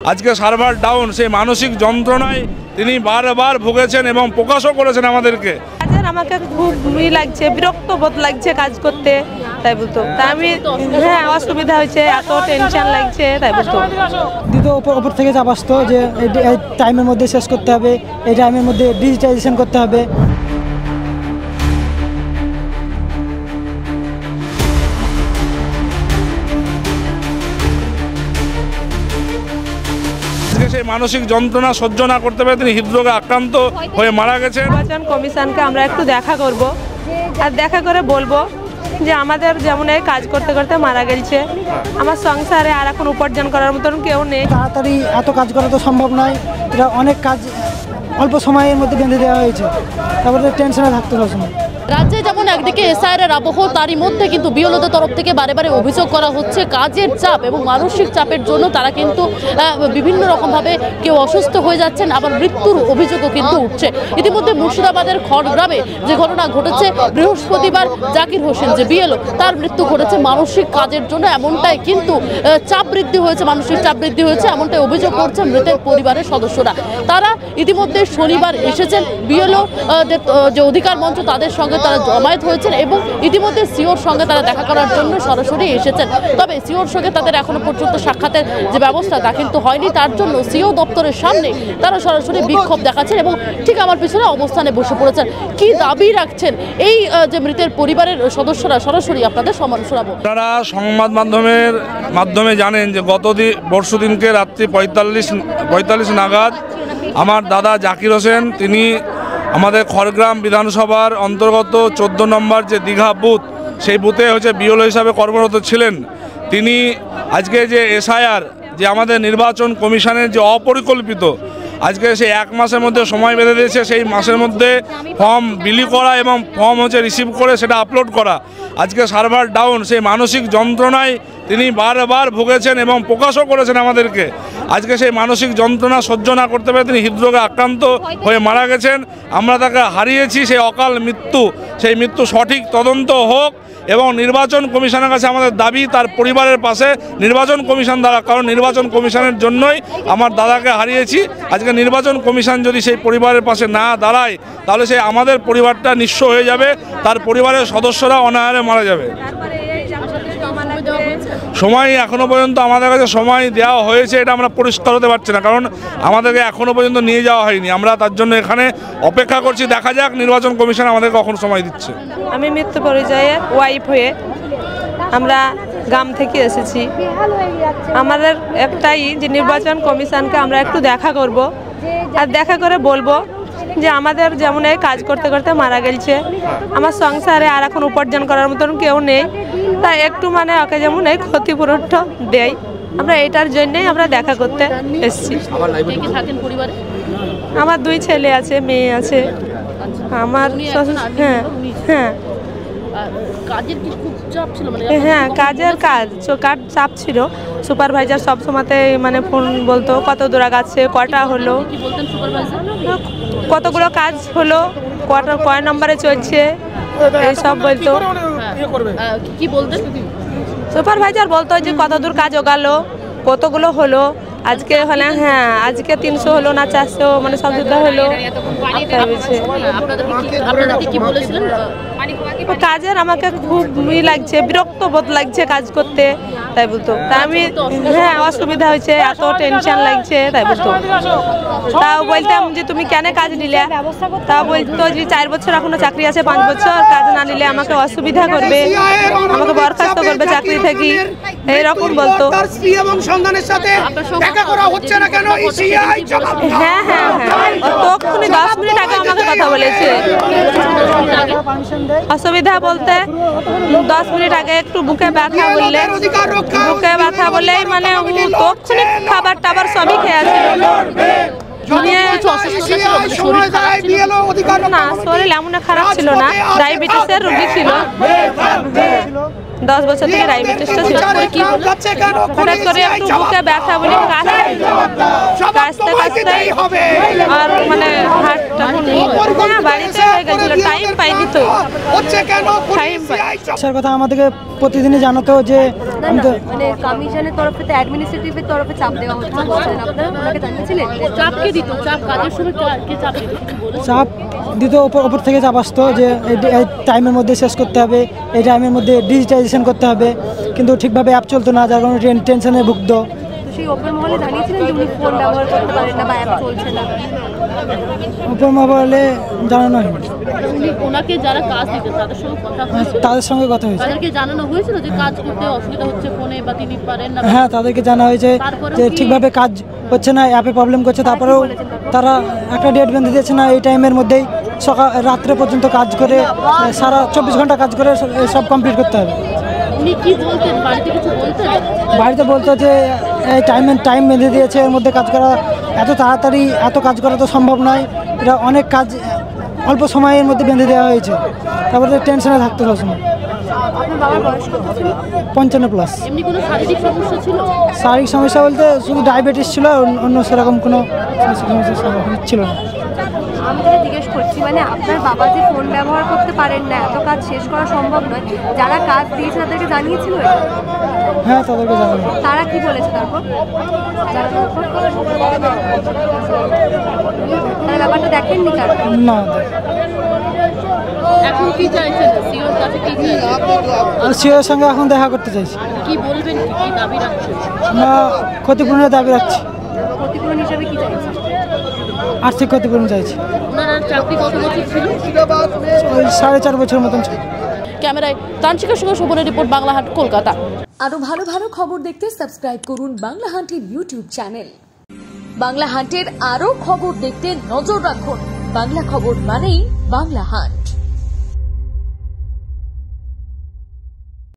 আজকে server down, সেই মানসিক যন্ত্রণায় তিনি বারবার ভুগেছেন এবং প্রকাশও করেছেন আমাদেরকে। আমাকে খুব লাগছে, বিরক্ত বোধ লাগছে কাজ করতে, তাই বলতো। তা আমি অসুবিধা হয়েছে, এত টেনশন লাগছে, তাই বলতো। দ্বিতীয় ওপর থেকে চাপ আসতো যে এই টাইমের মধ্যে শেষ করতে হবে, এই টাইমের মধ্যে ডিজিটাইজেশন করতে হবে। সেই মানসিক যন্ত্রণা সহ্য না করতে পেরে তিনি হৃদরোগে আক্রান্ত হয়ে মারা গেছেন। নির্বাচন কমিশনকে আমরা একটু দেখা করব, আর দেখা করে বলবো যে আমাদের যেমন এই কাজ করতে করতে মারা গেছে, আমার সংসারে আর এখন উপার্জন করার মতন কেউ নেই। তাড়াতাড়ি এত কাজ করা তো সম্ভব নয়, এটা অনেক কাজ অল্প সময়ের মধ্যে বেঁধে দেওয়া হয়েছে, তারপরে টেনশনে থাকতে সবসময়। রাজ্যে যেমন একদিকে এসআইআর আবহ, তারই মধ্যে কিন্তু বিএলওদের তরফ থেকে বারে বারে অভিযোগ করা হচ্ছে কাজের চাপ এবং মানসিক চাপের জন্য তারা কিন্তু বিভিন্ন রকমভাবে কেউ অসুস্থ হয়ে যাচ্ছেন, আবার মৃত্যুর অভিযোগও কিন্তু উঠছে। ইতিমধ্যে মুর্শিদাবাদের খড়গ্রামে যে ঘটনা ঘটেছে, বৃহস্পতিবার জাকির হোসেন যে বিএলও, তার মৃত্যু ঘটেছে মানসিক কাজের জন্য। এমনটাই কিন্তু চাপ বৃদ্ধি হয়েছে, মানসিক চাপ বৃদ্ধি হয়েছে, এমনটাই অভিযোগ করছেন মৃতের পরিবারের সদস্যরা। তারা ইতিমধ্যে শনিবার এসেছেন, বিএলও যে অধিকার মঞ্চ তাদের সঙ্গে তারা জমায়েত হয়েছেন এবং ইতিমধ্যে সিওর সঙ্গে তারা দেখা করার জন্য সরাসরি এসেছেন। তবে সিওর সঙ্গে তাদের এখনো পর্যন্ত সাক্ষাতের যে ব্যবস্থা তা কিন্তু হয়নি, তার জন্য সিও দপ্তরের সামনে তারা সরাসরি বিক্ষোভ দেখাচ্ছেন এবং ঠিক আমার পিছনে অবস্থানে বসে পড়েছেন। কি দাবি রাখছেন এই যে মৃতের পরিবারের সদস্যরা, সরাসরি আপনাদের শোনাবো। আপনারা সংবাদ মাধ্যমে জানেন যে পরশুদিনকে রাত্রি 45 নাগাদ আমার দাদা জাকির হোসেন, তিনি আমাদের খড়গ্রাম বিধানসভার অন্তর্গত 14 নম্বর যে দীঘা বুথ, সেই বুথে বিএলও হিসাবে কর্মরত ছিলেন। তিনি আজকে যে এসআইআর, যে আমাদের নির্বাচন কমিশনের যে অপরিকল্পিত, আজকে সেই 1 মাসের মধ্যে সময় বেঁধে দিয়েছে, সেই মাসের মধ্যে ফর্ম বিলি করা এবং ফর্ম রিসিভ করে সেটা আপলোড করা, আজকে সার্ভার ডাউন, সেই মানসিক যন্ত্রণায় তিনি বারবার ভুগেছেন এবং প্রকাশও করেছেন আমাদেরকে। আজকে সেই মানসিক যন্ত্রণা সহ্য না করতে পেরে তিনি হৃদরোগে আক্রান্ত হয়ে মারা গেছেন। আমরা তাকে হারিয়েছি, সেই অকাল মৃত্যু, সেই মৃত্যু সঠিক তদন্ত হোক এবং নির্বাচন কমিশনের কাছে আমাদের দাবি তার পরিবারের পাশে নির্বাচন কমিশন দ্বারা, কারণ নির্বাচন কমিশনের জন্যই আমার দাদাকে হারিয়েছি। আজকে নির্বাচন কমিশন যদি সেই পরিবারের পাশে না দাঁড়ায়, তাহলে সেই আমাদের পরিবারটা নিঃস্ব হয়ে যাবে, তার পরিবারের সদস্যরা অনাহারে মারা যাবে। সময় এখনো পর্যন্ত আমাদের কাছে সময় দেওয়া হয়েছে, এটা আমরা পরিষ্কার হতে পারছি না, কারণ আমাদেরকে এখনো পর্যন্ত নিয়ে যাওয়া হয়নি। আমরা তার জন্য এখানে অপেক্ষা করছি, দেখা যাক নির্বাচন কমিশন আমাদের কখন সময় দিচ্ছে। আমি মৃত্যু পরিচয়ে ওয়াইফ হয়ে আমরা গ্রাম থেকে এসেছি। আমাদের একটাই যে নির্বাচন কমিশনকে আমরা একটু দেখা করব, আর দেখা করে বলবো যে আমাদের যেমন এই কাজ করতে করতে মারা গেছে, আমার সংসারে আর এখন উপার্জন করার মতন কেউ নেই, তাই একটু ওকে যেমন এই ক্ষতিপূরণটা দেয়, আমরা এটার জন্যই আমরা দেখা করতে এসেছি। আমার 2 ছেলে আছে, মেয়ে আছে। আমার কাজের চাপ ছিল। সুপারভাইজার সব সময়তে ফোন বলতো কত দূর আগাচ্ছে, কটা হলো, কতগুলো কাজ হলো, কয় নম্বরে চলছে, এইসব বলতো। কি বলতেন সুপারভাইজার বলতো যে কত দূর কাজ ওগালো, কতগুলো হলো, আজকে হলে আজকে 300 হলো না 400, সব যুদ্ধ হলো। কাজের আমাকে খুব লাগছে, বিরক্ত বোধ লাগছে কাজ করতে, তাই বলতো। তা আমি অসুবিধা হয়েছে, এত টেনশন লাগছে, তাই বলতো। তাও বলতাম যে তুমি কেন কাজ নিলে, তাও বলতো যে 4 বছর এখনো চাকরি আছে, 5 বছর কাজ না নিলে আমাকে অসুবিধা করবে, আমাকে বরখাস্ত করবে চাকরি থেকে, এইরকম বলতো। তখনই 10 মিনিট আগে আমাকে কথা বলেছে। অসুবিধা বলতে 10 মিনিট আগে একটু বুকে ব্যথা বললেই তখনই খাবার টাবার সবই খেয়ে আছে। না, শরীর এমন খারাপ ছিল না, ডায়াবেটিসের রোগী ছিল, 10 বছর থেকে ডায়াবেটিসটা ছিল। হঠাৎ করে একটু বুকে ব্যথা বলে কাশতে কাশতে কাজটাই আর মানে হাতটা বাড়িতে হয়ে গেছিল, টাইম পাইনি তো, টাইম পাই। স্যার কথা আমাদেরকে প্রতিদিনই জানাতো যে মানে কমিশনের তরফ থেকে অ্যাডমিনিস্ট্রেটিভের তরফে চাপ দেওয়া হচ্ছে, আপনারা ওনাকে জানিয়েছিলেন? চাপ কে দিত? চাপ কাজের সময় কে চাপ দিত? চাপ দিত, ওপর থেকে চাপ আসতো যে এই টাইমের মধ্যে শেষ করতে হবে, এই টাইমের মধ্যে ডিজিটাইজেশন করতে হবে, কিন্তু ঠিকভাবে অ্যাপ চলতো না, যার কারণে টেনশনে ভুগত। সেই ওপর মহলে জানিয়েছিলেন যে উনি ফোন ব্যবহার করতে পারেন না বা অ্যাপ চলছে না? ওপর মহলে জানানো হয়নি। উনি ওনাকে যারা কাজ দিতেন তাদের সঙ্গে কথা হয়েছিল? তাদের সঙ্গে কথা হয়েছে। তাদেরকে জানানো হয়েছিল যে কাজ করতে অসুবিধা হচ্ছে ফোনে বা তিনি পারেন না? হ্যাঁ, তাদেরকে জানা হয়েছে যে ঠিকভাবে কাজ হচ্ছে না, অ্যাপে প্রবলেম করছে। তারপরেও তারা একটা ডেট বেঁধে দিয়েছে না, এই টাইমের মধ্যেই রাত্রে পর্যন্ত কাজ করে সারা 24 ঘন্টা কাজ করে সব কমপ্লিট করতে হবে। উনি কি বলতেন? বাড়িতে কিছু বলতেন? বাড়িতে বলতো যে এই টাইম বেঁধে দিয়েছে, এর মধ্যে কাজ করা এত তাড়াতাড়ি এত কাজ করা তো সম্ভব নয়, এটা অনেক কাজ অল্প সময়ের মধ্যে বেঁধে দেওয়া হয়েছে। তারপরে টেনশনে থাকতো সবসময়। আপনার বাবার বয়স কত ছিল? 55+। এমনি কোনো শারীরিক সমস্যা ছিল? শারীরিক সমস্যা বলতে শুধু ডায়াবেটিস ছিল, অন্য সেরকম কোনো সমস্যা ছিল না। আমি যেটা জিজ্ঞেস করছি, মানে আপনার বাবা যে ফোন ব্যবহার করতে পারেন না, এত কাজ শেষ করা সম্ভব নয়, যারা কাজ দিয়েছে তাদেরকে জানিয়েছিল? হ্যাঁ, তাদেরকে জানানো। তারা কি বলেছে তারপর? তারা ব্যাপারটা দেখেননি কারণ? না, এখন কি চাইছেন? সিওর কাছে কি চাইছেন? সিওর সঙ্গে এখন দেখা করতে চাইছি। কি বলবেন? কি দাবি রাখছেন? আমরা ক্ষতিপূরণের দাবি রাখছি। ক্ষতিপূরণ হিসাবে কি চাইছেন? আর্থিক ক্ষতিপূরণ চাইছি। ওনার চাকরি কত বছর ছিল? ওই 4.5 বছর মতন ছিল। ক্যামেরায় তানসিকার সঙ্গে শোভনের রিপোর্ট, বাংলা হাট, কলকাতা। আরো ভালো ভালো খবর দেখতে সাবস্ক্রাইব করুন বাংলা হান্টের ইউটিউব চ্যানেল। বাংলা হান্টের আরো খবর দেখতে নজর রাখুন। বাংলা খবর মানেই বাংলা হান্ট।